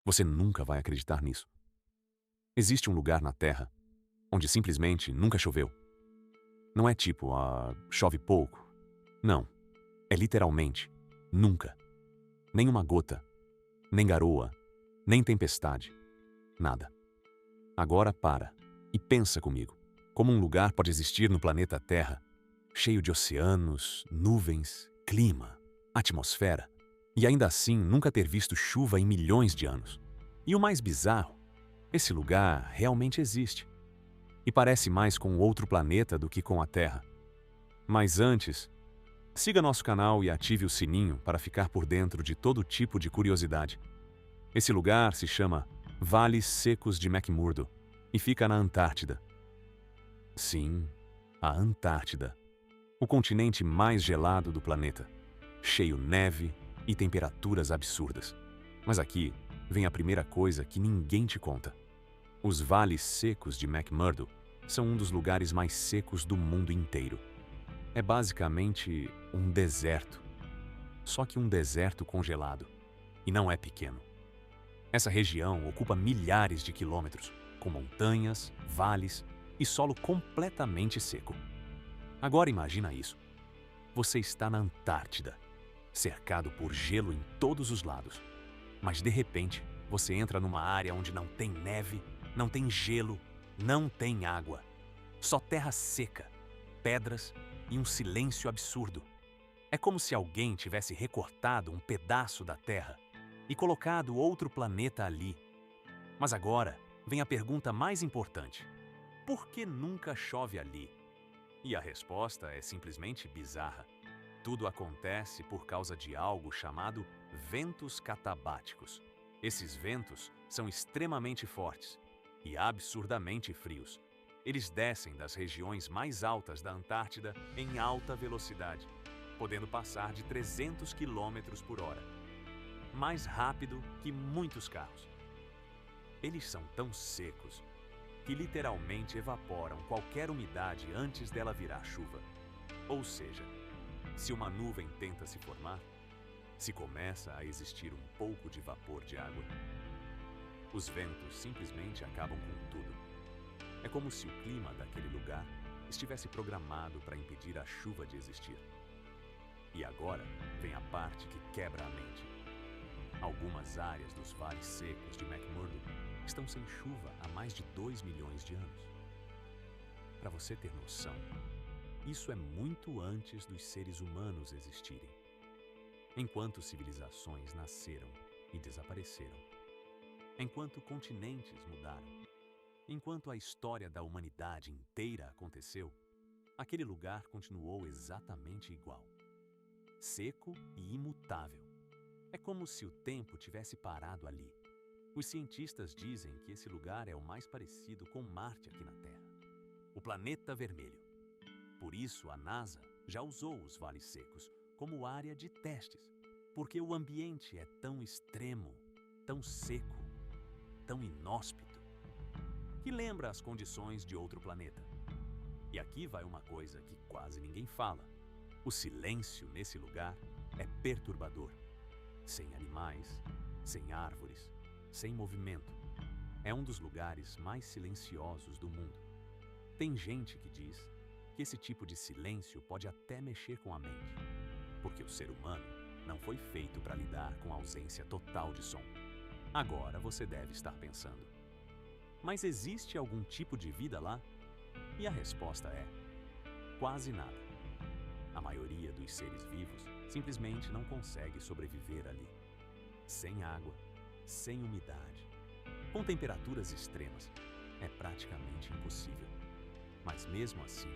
Você nunca vai acreditar nisso. Existe um lugar na Terra onde simplesmente nunca choveu. Não é tipo, chove pouco. Não. É literalmente nunca. Nem uma gota, nem garoa, nem tempestade. Nada. Agora para e pensa comigo. Como um lugar pode existir no planeta Terra, cheio de oceanos, nuvens, clima, atmosfera, e ainda assim nunca ter visto chuva em milhões de anos? E o mais bizarro, esse lugar realmente existe. E parece mais com outro planeta do que com a Terra. Mas antes, siga nosso canal e ative o sininho para ficar por dentro de todo tipo de curiosidade. Esse lugar se chama Vales Secos de McMurdo e fica na Antártida. Sim, a Antártida, o continente mais gelado do planeta, cheio neve e temperaturas absurdas. Mas aqui vem a primeira coisa que ninguém te conta. Os Vales Secos de McMurdo são um dos lugares mais secos do mundo inteiro. É basicamente um deserto, só que um deserto congelado. E não é pequeno. Essa região ocupa milhares de quilômetros, com montanhas, vales e solo completamente seco. Agora imagina isso. Você está na Antártida, cercado por gelo em todos os lados. Mas de repente, você entra numa área onde não tem neve, não tem gelo, não tem água. Só terra seca, pedras e um silêncio absurdo. É como se alguém tivesse recortado um pedaço da Terra e colocado outro planeta ali. Mas agora vem a pergunta mais importante: por que nunca chove ali? E a resposta é simplesmente bizarra. Tudo acontece por causa de algo chamado ventos catabáticos. Esses ventos são extremamente fortes e absurdamente frios. Eles descem das regiões mais altas da Antártida em alta velocidade, podendo passar de 300 quilômetros por hora, mais rápido que muitos carros. Eles são tão secos que literalmente evaporam qualquer umidade antes dela virar chuva. Ou seja, se uma nuvem tenta se formar, se começa a existir um pouco de vapor de água, os ventos simplesmente acabam com tudo. É como se o clima daquele lugar estivesse programado para impedir a chuva de existir. E agora vem a parte que quebra a mente. Algumas áreas dos vales secos de McMurdo estão sem chuva há mais de 2 milhões de anos. Para você ter noção, isso é muito antes dos seres humanos existirem. Enquanto civilizações nasceram e desapareceram. Enquanto continentes mudaram. Enquanto a história da humanidade inteira aconteceu, aquele lugar continuou exatamente igual. Seco e imutável. É como se o tempo tivesse parado ali. Os cientistas dizem que esse lugar é o mais parecido com Marte aqui na Terra, o planeta vermelho. Por isso, a NASA já usou os vales secos como área de testes, porque o ambiente é tão extremo, tão seco, tão inóspito, que lembra as condições de outro planeta. E aqui vai uma coisa que quase ninguém fala. O silêncio nesse lugar é perturbador. Sem animais, sem árvores, sem movimento. É um dos lugares mais silenciosos do mundo. Tem gente que diz que esse tipo de silêncio pode até mexer com a mente, porque o ser humano não foi feito para lidar com a ausência total de som. Agora você deve estar pensando: mas existe algum tipo de vida lá? E a resposta é: quase nada. A maioria dos seres vivos simplesmente não consegue sobreviver ali. Sem água, sem umidade, com temperaturas extremas, é praticamente impossível. Mas mesmo assim,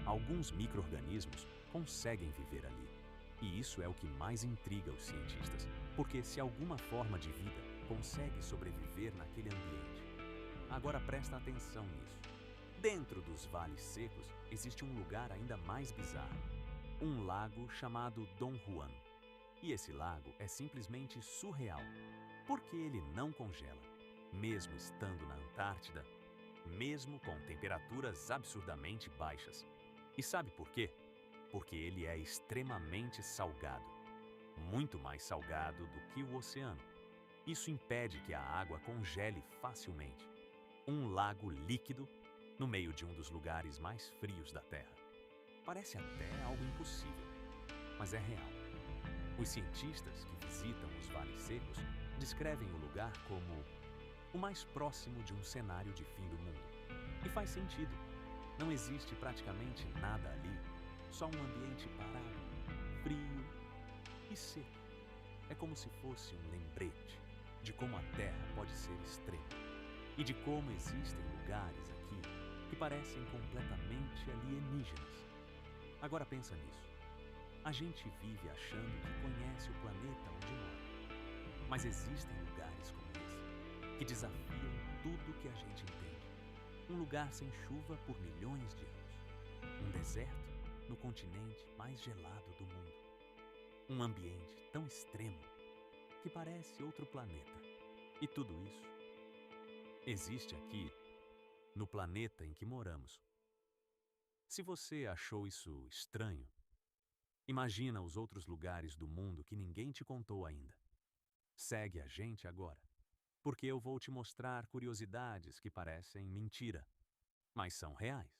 alguns micro-organismos conseguem viver ali. E isso é o que mais intriga os cientistas, porque se alguma forma de vida consegue sobreviver naquele ambiente. Agora presta atenção nisso. Dentro dos vales secos existe um lugar ainda mais bizarro. Um lago chamado Don Juan. E esse lago é simplesmente surreal, porque ele não congela, mesmo estando na Antártida, mesmo com temperaturas absurdamente baixas. E sabe por quê? Porque ele é extremamente salgado, muito mais salgado do que o oceano. Isso impede que a água congele facilmente. Um lago líquido no meio de um dos lugares mais frios da Terra. Parece até algo impossível, mas é real. Os cientistas que visitam os vales secos descrevem o lugar como o mais próximo de um cenário de fim do mundo. E faz sentido. Não existe praticamente nada ali, só um ambiente parado, frio e seco. É como se fosse um lembrete de como a Terra pode ser extrema e de como existem lugares aqui que parecem completamente alienígenas. Agora pensa nisso. A gente vive achando que conhece o planeta onde mora, mas existem lugares como esse que desafiam tudo que a gente entende. Um lugar sem chuva por milhões de anos. Um deserto no continente mais gelado do mundo. Um ambiente tão extremo que parece outro planeta. E tudo isso existe aqui, no planeta em que moramos. Se você achou isso estranho, imagina os outros lugares do mundo que ninguém te contou ainda. Segue a gente agora, porque eu vou te mostrar curiosidades que parecem mentira, mas são reais.